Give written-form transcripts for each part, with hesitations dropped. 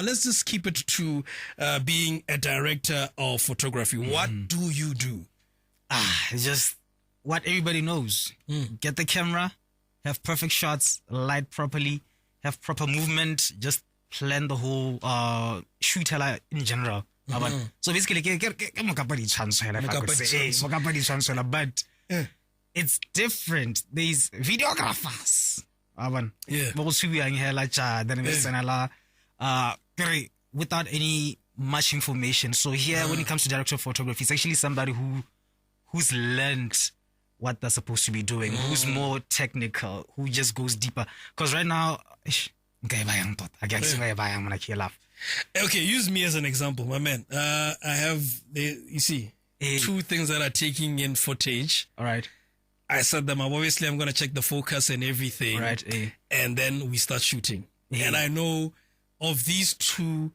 Let's just keep it to being a director of photography. What do you do? It's just what everybody knows. Get the camera, have perfect shots, light properly, have proper movement, just plan the whole shoot in general. So basically, but it's different. There's videographers. Without any much information. So here, when it comes to director of photography, it's actually somebody who's learned what they're supposed to be doing, who's more technical, who just goes deeper. Because right now, okay, use me as an example, my man. I have, you see, two things that are taking in footage. All right. I set them up. Obviously, I'm going to check the focus and everything. Right. And then we start shooting. And I know of these two,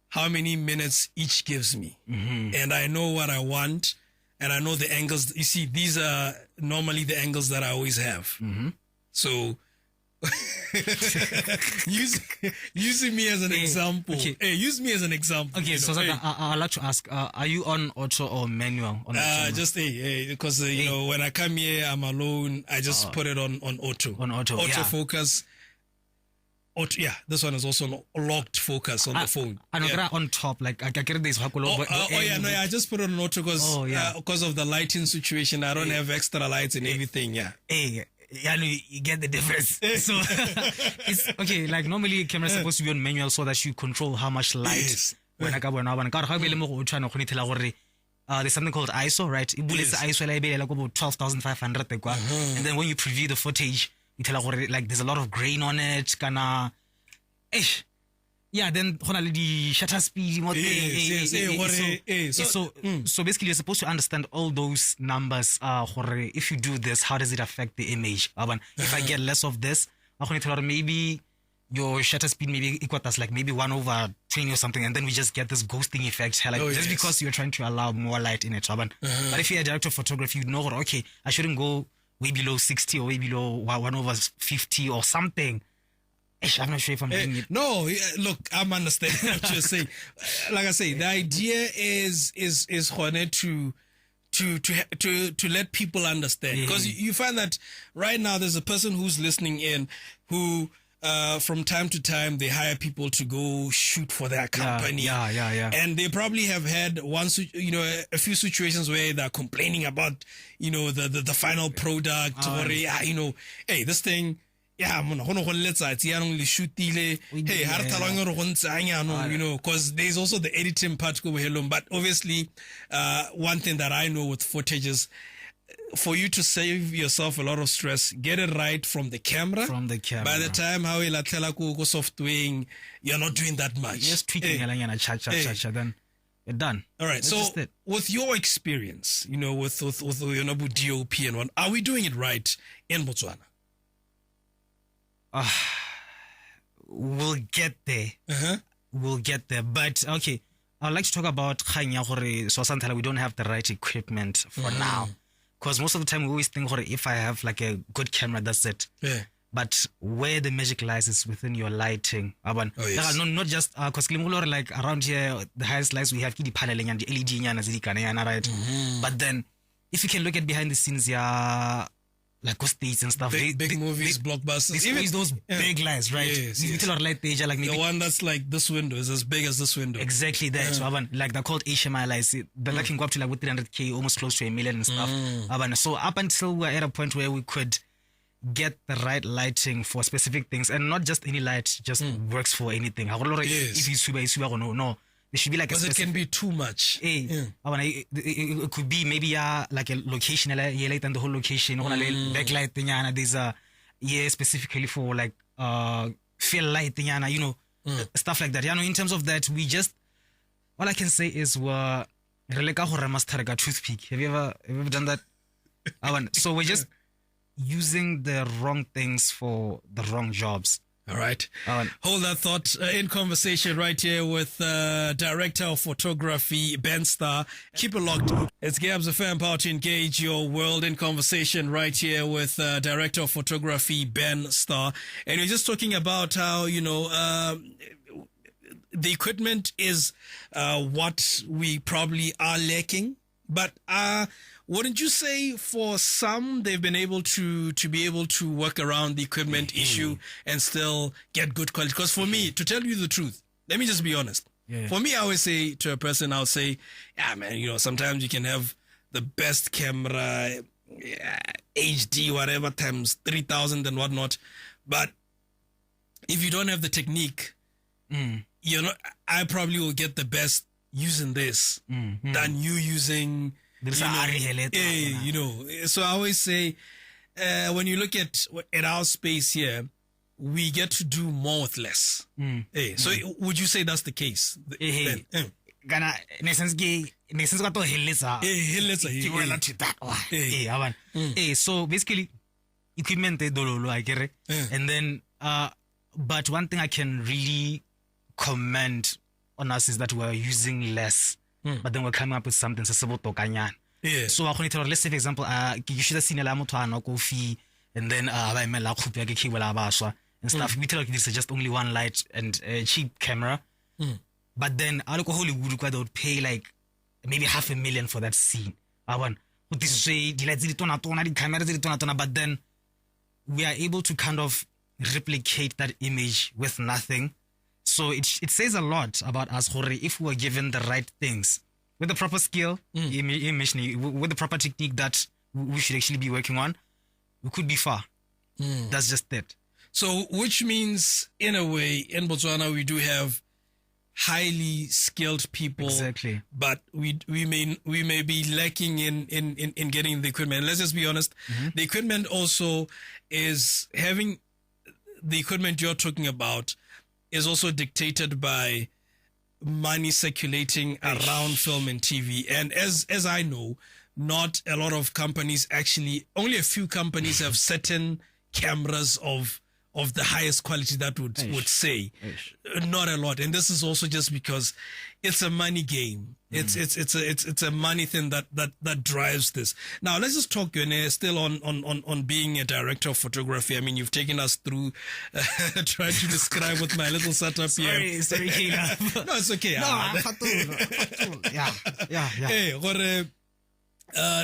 how many minutes each gives me. And I know what I want. And I know the angles. You see, these are normally the angles that I always have. So, using me as an example. Okay. Hey, use me as an example. Okay, so I'd like to ask, are you on auto or manual? On just because you know, when I come here, I'm alone. I just put it on auto. On auto, focus. Yeah, this one is also locked focus on the phone. I know on top, like I get this. I just put it on auto because of the lighting situation. I don't have extra lights and everything. Yeah. You get the difference. So it's okay. Like normally, camera is supposed to be on manual so that you control how much light. There's something called ISO, right? ISO like about 12,500. And then when you preview the footage, you tell like there's a lot of grain on it. Then the shutter speed. So basically, you're supposed to understand all those numbers. If you do this, how does it affect the image? If I get less of this, maybe your shutter speed maybe equal as like maybe 1/20 or something, and then we just get this ghosting effect. Just because you're trying to allow more light in it. But if you're a director of photography, you know, okay, I shouldn't go way below 60 or way below 1/50 or something. I'm not sure if I'm doing it. No, look, I'm understanding what you're saying. Like I say, the idea is to let people understand, because you find that right now there's a person who's listening in who from time to time they hire people to go shoot for their company. And they probably have had a few situations where they're complaining about the final product or hey, this thing. Yeah, let's shoot hey, because there's also the editing part. But obviously, one thing that I know with footage is for you to save yourself a lot of stress, get it right from the camera. By the time how go software, you're not doing that much. Just tweaking then you're done. All right. So with your experience, with DOP and what, are we doing it right in Botswana? We'll get there. We'll get there. But okay, I'd like to talk about we don't have the right equipment for now. Because most of the time we always think if I have like a good camera, that's it. Yeah. But where the magic lies is within your lighting. Yes. Not just because like around here the highest lights we have the paneling and the LED right? But then if you can look at behind the scenes, like States and stuff, big movies, blockbusters, even those big lights, right? Yes. Like maybe the one that's like this window is as big as this window. Exactly that. So like they're called HMI lights. They can go up to like 300K, almost close to 1 million and stuff. So up until we're at a point where we could get the right lighting for specific things, and not just any light just works for anything. If you no. There should be like because it can be too much. It could be maybe like a location, like the whole location, backlight thing, there's a specifically for like fill light thing, stuff like that. In terms of that, we just all I can say is we're toothpick. Have you ever done that? So we're just using the wrong things for the wrong jobs. All right. Hold that thought. In conversation right here with Director of Photography, Benstar. Keep it locked. It's Gabs FM, power to engage your world. In conversation right here with Director of Photography, Benstar. And we're just talking about how, the equipment is what we probably are lacking. But wouldn't you say for some they've been able to be able to work around the equipment issue and still get good quality? Because for me, to tell you the truth, let me just be honest. For me, I always say to a person, I'll say, yeah, man, sometimes you can have the best camera, HD, whatever, times 3,000 and whatnot. But if you don't have the technique, I probably will get the best using this than you using, so I always say, when you look at our space here, we get to do more with less. So would you say that's the case? So basically, equipment and then but one thing I can really comment on us is that we're using less, but then we're coming up with something. So let's say, for example, you should have seen a coffee, and then and stuff. We tell like this is just only one light and a cheap camera, but then Hollywood they would pay like maybe $500,000 for that scene. But then we are able to kind of replicate that image with nothing. So it says a lot about us if we were given the right things with the proper skill, with the proper technique that we should actually be working on, we could be far. That's just it. So, which means, in a way, in Botswana, we do have highly skilled people. Exactly. But we may be lacking in getting the equipment. Let's just be honest. The equipment also is having the equipment you're talking about is also dictated by money circulating around film and TV. And as I know, not a lot of companies actually, only a few companies have certain cameras of the highest quality that would say. Not a lot. And this is also just because it's a money game. It's a money thing that drives this. Now let's just talk, still on being a director of photography. I mean, you've taken us through trying to describe with my little setup here. Sorry, no, it's okay. Yeah. Hey,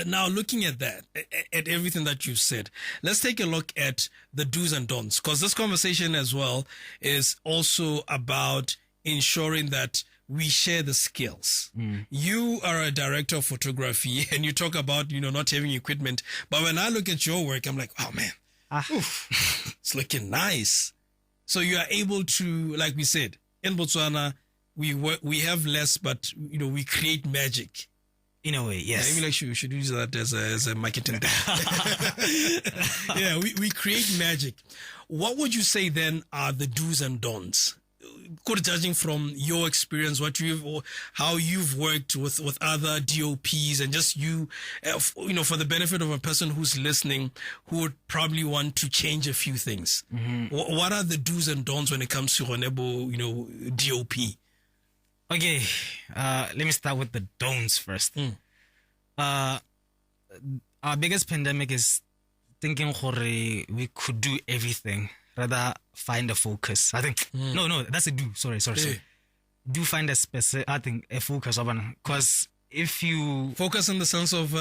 now looking at that, at everything that you've said, let's take a look at the do's and don'ts, because this conversation as well is also about ensuring that we share the skills. You are a director of photography and you talk about, not having equipment. But when I look at your work, I'm like, oh man, it's looking nice. So you are able to, like we said, in Botswana, we have less, but we create magic. In a way, yes. Maybe like we should use that as a marketing thing. Yeah, we create magic. What would you say then are the do's and don'ts? Judging from your experience, how you've worked with other DOPs, and just for the benefit of a person who's listening, who would probably want to change a few things. What are the do's and don'ts when it comes to Ronebo, DOP? Okay, let me start with the don'ts first. Our biggest pandemic is thinking we could do everything, rather find a focus. I think no, that's a do. Sorry. Do find a specific, I think, a focus, because if you focus in the sense of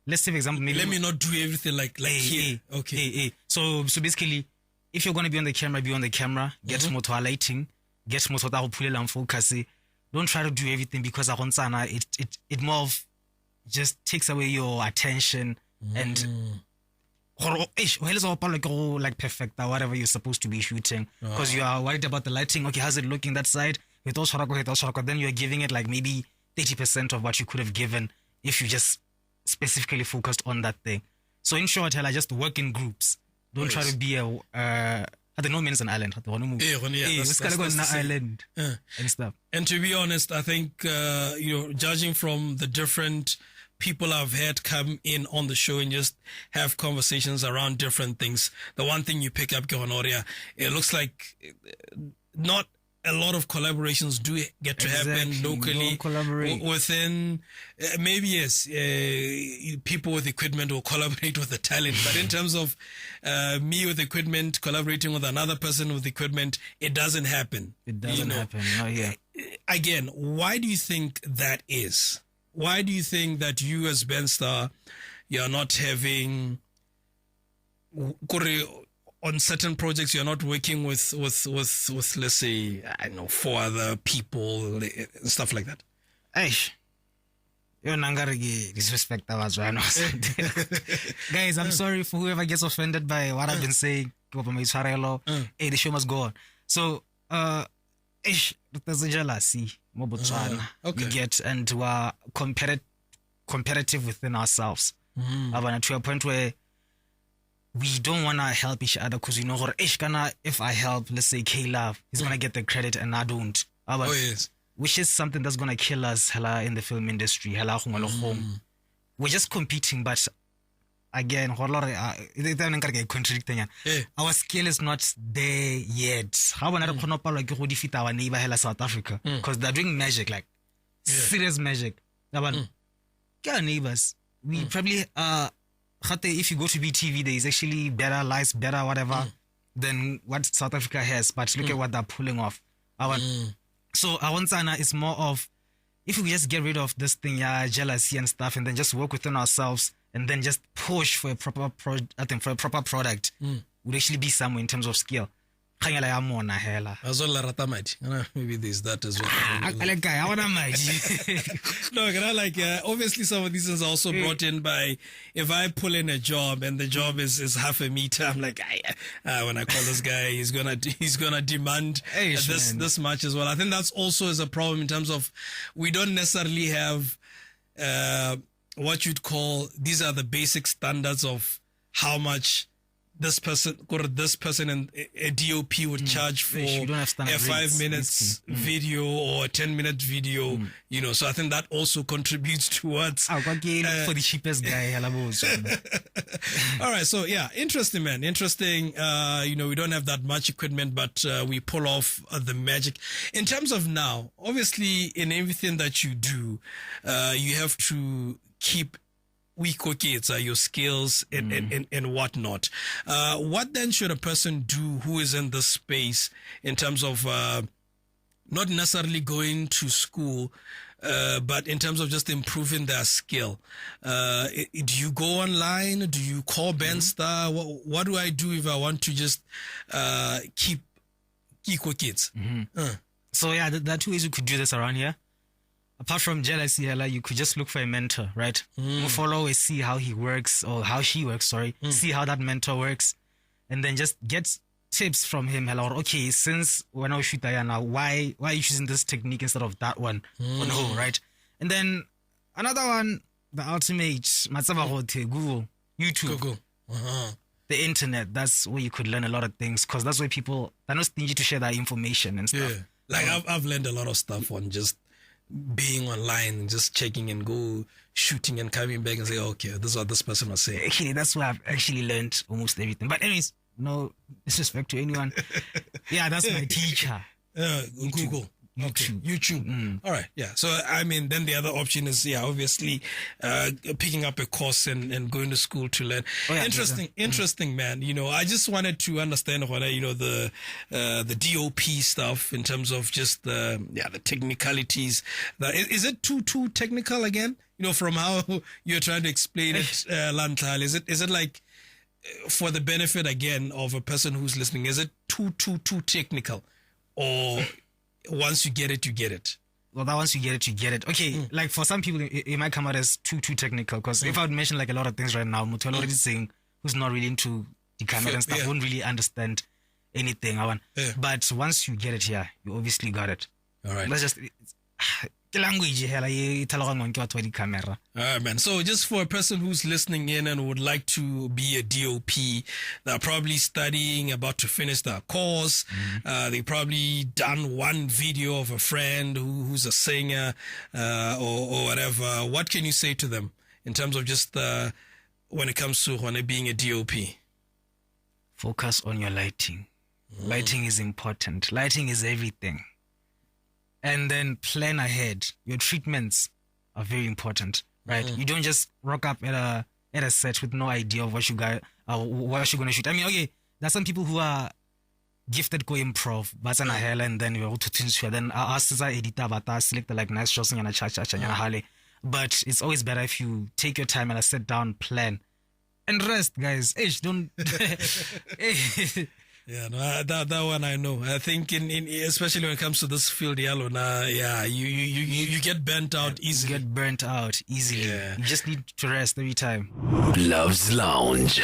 let's say, for example, maybe let me not do everything like here. Okay. So basically, if you're going to be on the camera, get more to lighting, get more to focus. Don't try to do everything, because it more of just takes away your attention and like perfect or whatever you're supposed to be shooting, because you are worried about the lighting. Okay, how's it looking that side? Then you're giving it like maybe 30% of what you could have given if you just specifically focused on that thing. So in short, I just work in groups. Don't try to be no man's an island. Island and stuff. And to be honest, I think judging from the different people I've had come in on the show and just have conversations around different things, the one thing you pick up, Gonoria, it looks like not a lot of collaborations do get to happen locally within maybe yes, people with equipment will collaborate with the talent, but in terms of me with equipment collaborating with another person with equipment, it doesn't happen. It doesn't happen. No, yeah. Again, why do you think that is? Why do you think that you as Benstar, you're not having on certain projects, you're not working with let's say, I don't know, 4 other people and stuff like that? Aish. You're nangarigi disrespect guys, I'm sorry for whoever gets offended by what I've been saying. Hey, the show must go on. So there's a jealousy, Botswana. Okay. We get, and we are competitive within ourselves. To a point where we don't want to help each other because we know if I help, let's say K-Love, he's going to get the credit and I don't. Yes. Which is something that's going to kill us in the film industry. We're just competing, but again, our skill is not there yet. How when I defeat our neighbor South Africa because they're doing magic, like serious magic. Our neighbors, we probably if you go to BTV, there is actually better lights, better whatever than what South Africa has. But look at what they're pulling off. So Awansana is more of, if we just get rid of this thing, jealousy and stuff, and then just work within ourselves, and then just push for a proper product, would actually be somewhere in terms of skill. Maybe there's that as well. No, obviously some of these things are also brought in by, if I pull in a job and the job is half a meter, I'm like, when I call this guy, he's gonna demand this much as well. I think that's also is a problem in terms of, we don't necessarily have what you'd call, these are the basic standards of how much this person and a DOP would charge for a 5 minutes video or a 10-minute video, so I think that also contributes towards for the cheapest guy. All right, so yeah, interesting, man, interesting. We don't have that much equipment, but we pull off the magic. In terms of now, obviously in everything that you do, you have to keep your skills and whatnot. What then should a person do who is in this space in terms of not necessarily going to school, but in terms of just improving their skill? Do you go online? Do you call Benstar? What do I do if I want to just keep equal kids? So yeah, there are 2 ways you could do this around here. Apart from jealousy, you could just look for a mentor, right? Follow and see how he works, or how she works, see how that mentor works, and then just get tips from him. Okay, since when I shoot now, why are you choosing this technique instead of that one? Right? And then another one, the ultimate, Google, YouTube, the internet. That's where you could learn a lot of things, because that's where people are not stingy to share that information and stuff. Yeah. I've learned a lot of stuff on just being online and just checking and go shooting and coming back and say, okay, this is what this person was saying. Actually, that's where I've actually learned almost everything. But anyways, no disrespect to anyone. Yeah, that's my teacher. Google. YouTube. All right. Yeah. So, I mean, then the other option is, obviously, picking up a course and going to school to learn. Interesting, man. I just wanted to understand what, the DOP stuff in terms of just the technicalities. Is it too technical again? From how you're trying to explain it, Lantal, is it like, for the benefit again of a person who's listening, is it too technical, or once you get it, you get it? Well, that once you get it, you get it. Okay, like for some people, it might come out as too technical, because if I would mention like a lot of things right now, Mutual already saying, who's not really into the camera and stuff, won't really understand anything. But once you get it here, you obviously got it. All right. Let's just... language camera. Man. So just for a person who's listening in and would like to be a DOP, they're probably studying, about to finish their course. They probably done one video of a friend who's a singer, or whatever. What can you say to them in terms of just when it comes to being a DOP? Focus on your lighting. Lighting is important. Lighting is everything. and then plan ahead. Your treatments are very important, right? You don't just rock up at a set with no idea of what you're gonna shoot. I mean, okay, there's some people who are gifted go improv, but and then you to then ask editor but select like nice shots and cha. But it's always better if you take your time and sit down, plan, and rest, guys. Don't. Yeah, no, that one I know. I think in especially when it comes to this field, you get burnt out easily. You get burnt out easily. Yeah. You just need to rest every time. Love's Lounge.